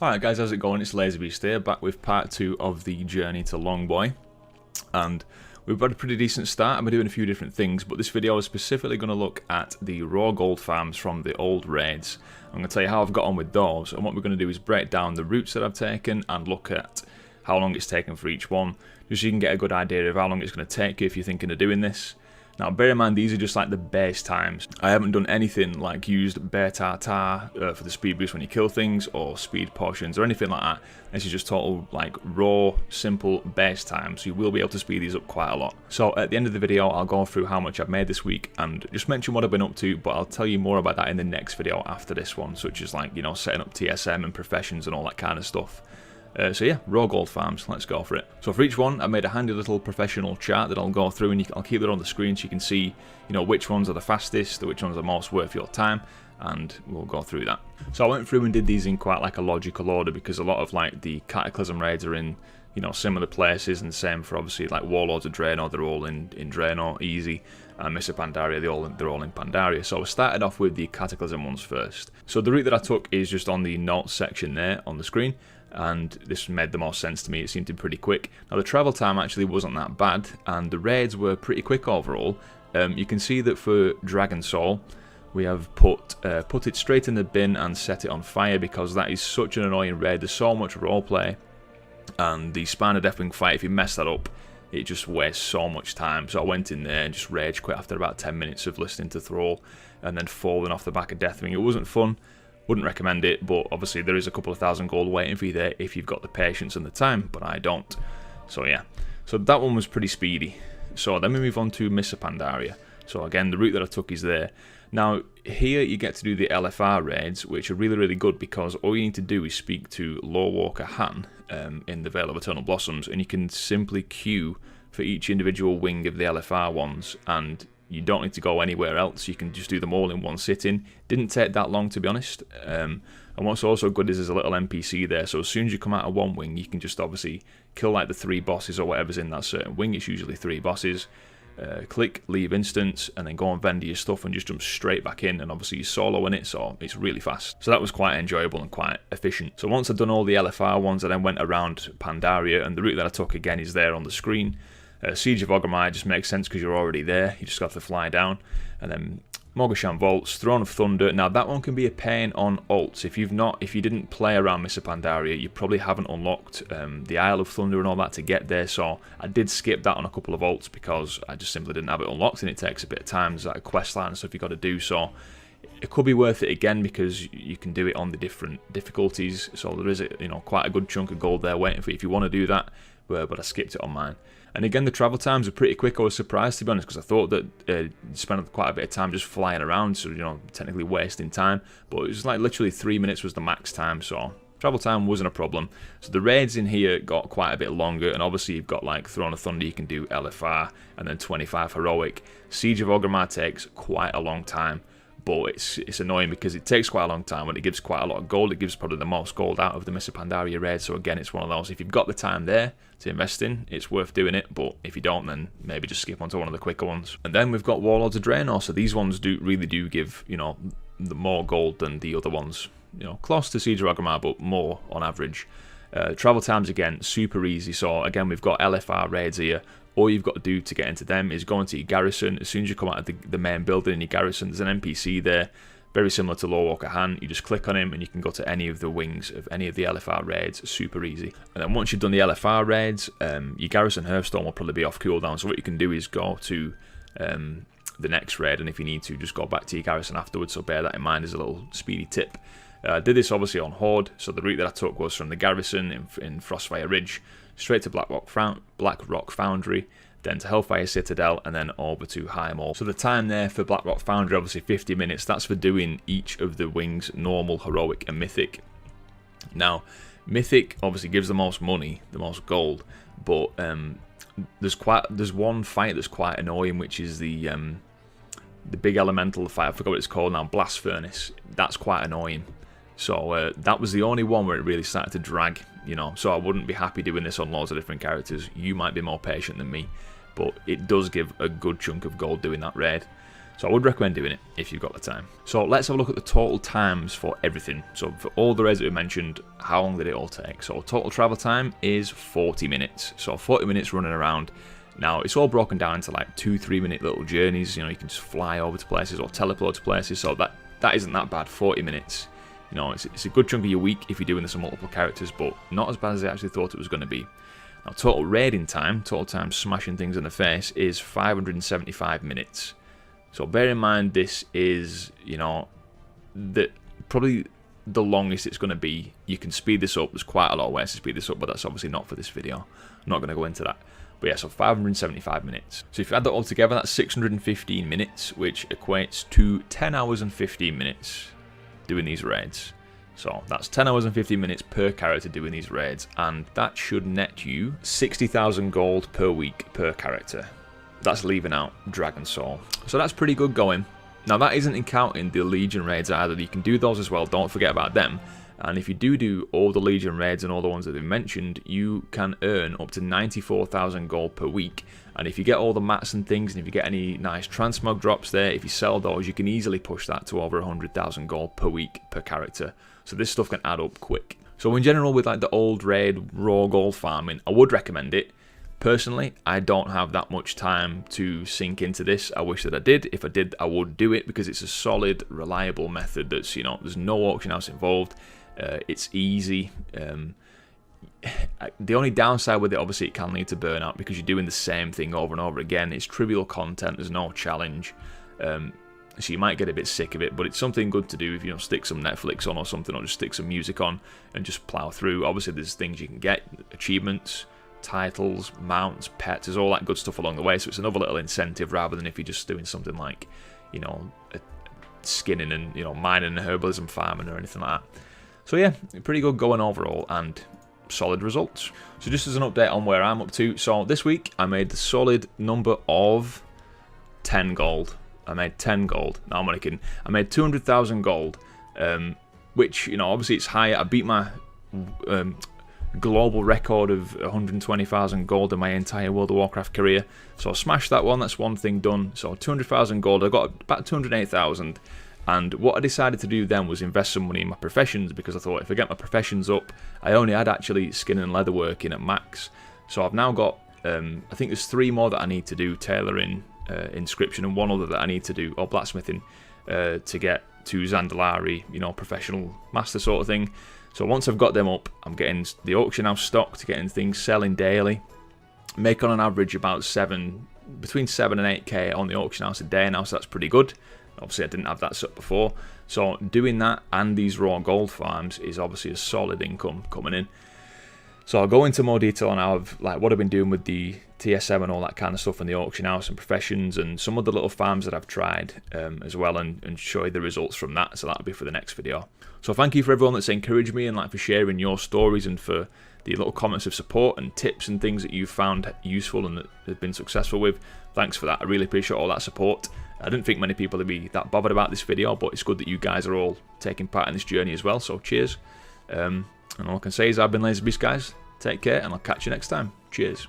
Alright guys, how's it going? It's LazyBeast here, back with part 2 of the journey to Longboi. And we've got a pretty decent start. I'm doing a few different things, but this video is specifically going to look at the raw gold farms from the old raids. I'm going to tell you how I've got on with those, and what we're going to do is break down the routes that I've taken and look at how long it's taken for each one, just so you can get a good idea of how long it's going to take you if you're thinking of doing this. Now bear in mind, these are just like the base times. I haven't done anything like used bear tartare for the speed boost when you kill things, or speed potions or anything like that. This is just total like raw, simple base time, so you will be able to speed these up quite a lot. So at the end of the video I'll go through how much I've made this week and just mention what I've been up to, but I'll tell you more about that in the next video after this one, such as like, you know, setting up TSM and professions and all that kind of stuff. So yeah, raw gold farms, let's go for it. So for each one, I made a handy little professional chart that I'll go through, and I'll keep it on the screen so you can see, you know, which ones are the fastest, which ones are most worth your time, and we'll go through that. So I went through and did these in quite like a logical order, because a lot of like the Cataclysm raids are in, you know, similar places, and same for obviously like Warlords of Draenor, they're all in Draenor, easy. Mr. Pandaria, they're all in Pandaria. So I started off with the Cataclysm ones first. So the route that I took is just on the notes section there on the screen, and this made the most sense to me. It seemed to be pretty quick. Now the travel time actually wasn't that bad, and the raids were pretty quick overall. You can see that for Dragon Soul, we have put it straight in the bin and set it on fire, because that is such an annoying raid. There's so much roleplay, and the Spina Deathwing fight, if you mess that up, it just wastes so much time. So I went in there and just rage quit after about 10 minutes of listening to Thrall and then falling off the back of Deathwing. It wasn't fun, wouldn't recommend it, but obviously there is a couple of thousand gold waiting for you there if you've got the patience and the time, but I don't. So yeah, so that one was pretty speedy. So then we move on to Mr. Pandaria. So again, the route that I took is there. Now here you get to do the LFR raids, which are really good, because all you need to do is speak to Lorewalker Han in the Vale of Eternal Blossoms, and you can simply queue for each individual wing of the LFR ones, and you don't need to go anywhere else. You can just do them all in one sitting. Didn't take that long, to be honest. And what's also good is there's a little NPC there, so as soon as you come out of one wing, you can just obviously kill like the 3 bosses or whatever's in that certain wing. It's usually 3 bosses. Click leave instance, and then go and vendor your stuff and just jump straight back in, and obviously you're solo in it, so it's really fast. So that was quite enjoyable and quite efficient. So once I'd done all the LFR ones, I then went around Pandaria, and the route that I took again is there on the screen. Siege of Orgrimmar just makes sense because you're already there, you just got to fly down. And then Morgasham Vaults, Throne of Thunder. Now that one can be a pain on ults. If you didn't play around Mr. Pandaria, you probably haven't unlocked the Isle of Thunder and all that to get there, so I did skip that on a couple of ults because I just simply didn't have it unlocked, and it takes a bit of time. There's like a quest line and stuff you got to do, so it could be worth it again because you can do it on the different difficulties, so there is quite a good chunk of gold there waiting for you if you want to do that, but I skipped it on mine. And again, the travel times are pretty quick. I was surprised, to be honest, because I thought that you spent quite a bit of time just flying around, so, you know, technically wasting time. But it was like literally 3 minutes was the max time, so travel time wasn't a problem. So the raids in here got quite a bit longer, and obviously you've got like Throne of Thunder, you can do LFR, and then 25 Heroic. Siege of Orgrimmar takes quite a long time, but it's annoying because it takes quite a long time, and it gives quite a lot of gold. It gives probably the most gold out of the Mr. Pandaria raid, so again, it's one of those, if you've got the time there to invest in, it's worth doing it, but if you don't, then maybe just skip on to one of the quicker ones. And then we've got Warlords of Draenor, so these ones really do give, you know, the more gold than the other ones. You know, close to Siege of Orgrimmar, but more on average. Travel times, again, super easy. So again, we've got LFR raids here. All you've got to do to get into them is go into your garrison. As soon as you come out of the main building in your garrison, there's an NPC there, very similar to Lorewalker Han. You just click on him and you can go to any of the wings of any of the LFR raids, super easy. And then once you've done the LFR raids, your garrison Hearthstone will probably be off cooldown, so what you can do is go to the next raid, and if you need to, just go back to your garrison afterwards, so bear that in mind as a little speedy tip. I did this obviously on Horde, so the route that I took was from the garrison in Frostfire Ridge, straight to Blackrock Foundry, then to Hellfire Citadel, and then over to High Mall. So the time there for Blackrock Foundry, obviously 50 minutes, that's for doing each of the wings, normal, heroic, and mythic. Now, mythic obviously gives the most money, the most gold, but there's one fight that's quite annoying, which is the big elemental fight. I forgot what it's called now, Blast Furnace. That's quite annoying. So that was the only one where it really started to drag, you know, so I wouldn't be happy doing this on loads of different characters. You might be more patient than me, but it does give a good chunk of gold doing that raid. So I would recommend doing it if you've got the time. So let's have a look at the total times for everything. So for all the raids that we mentioned, how long did it all take? So total travel time is 40 minutes. So 40 minutes running around. Now it's all broken down into like 2-3 minute little journeys. You know, you can just fly over to places or teleport to places. So that isn't that bad. 40 minutes. You know, it's a good chunk of your week if you're doing this on multiple characters, but not as bad as I actually thought it was going to be. Now total raiding time, total time smashing things in the face, is 575 minutes. So bear in mind, this is, you know, probably the longest it's going to be. You can speed this up. There's quite a lot of ways to speed this up, but that's obviously not for this video. I'm not going to go into that. But yeah, so 575 minutes. So if you add that all together, that's 615 minutes, which equates to 10 hours and 15 minutes doing these raids. So that's 10 hours and 15 minutes per character doing these raids, and that should net you 60,000 gold per week per character. That's leaving out Dragon Soul. So that's pretty good going. Now that isn't counting the Legion raids either. You can do those as well, don't forget about them. And if you do all the Legion raids and all the ones that they've mentioned, you can earn up to 94,000 gold per week. And if you get all the mats and things, and if you get any nice transmog drops there, if you sell those, you can easily push that to over 100,000 gold per week per character. So this stuff can add up quick. So in general, with like the old raid raw gold farming, I would recommend it. Personally, I don't have that much time to sink into this. I wish that I did. If I did, I would do it because it's a solid, reliable method that's, you know, there's no auction house involved. It's easy. The only downside with it, obviously, it can lead to burnout because you're doing the same thing over and over again. It's trivial content. There's no challenge. So you might get a bit sick of it, but it's something good to do if you know, stick some Netflix on or something, or just stick some music on and just plow through. Obviously, there's things you can get, achievements, titles, mounts, pets, there's all that good stuff along the way, so it's another little incentive rather than if you're just doing something like, you know, skinning and, you know, mining and herbalism farming or anything like that. So yeah, pretty good going overall and solid results. So just as an update on where I'm up to, so this week I made the solid number of 10 gold. I made 10 gold. No, I'm only kidding. I made 200,000 gold, which, you know, obviously it's higher. I beat my global record of 120,000 gold in my entire World of Warcraft career. So I smashed that one. That's one thing done. So 200,000 gold. I got about 208,000. And what I decided to do then was invest some money in my professions, because I thought if I get my professions up, I only had actually skin and leather working at max. So I've now got, I think there's 3 more that I need to do, tailoring, inscription, and 1 other that I need to do, or blacksmithing, to get to Zandalari, you know, professional master sort of thing. So once I've got them up, I'm getting the auction house stocked, getting things selling daily. Make on an average about between 7 and 8k on the auction house a day now, so that's pretty good. Obviously I didn't have that set before. So doing that and these raw gold farms is obviously a solid income coming in. So I'll go into more detail on how what I've been doing with the TSM and all that kind of stuff in the auction house and professions and some of the little farms that I've tried as well, and show you the results from that. So that'll be for the next video. So thank you for everyone that's encouraged me and for sharing your stories and for the little comments of support and tips and things that you've found useful and that have been successful with. Thanks for that. I really appreciate all that support. I didn't think many people would be that bothered about this video, but it's good that you guys are all taking part in this journey as well. So cheers. And all I can say is I've been LaserBeast, guys. Take care, and I'll catch you next time. Cheers.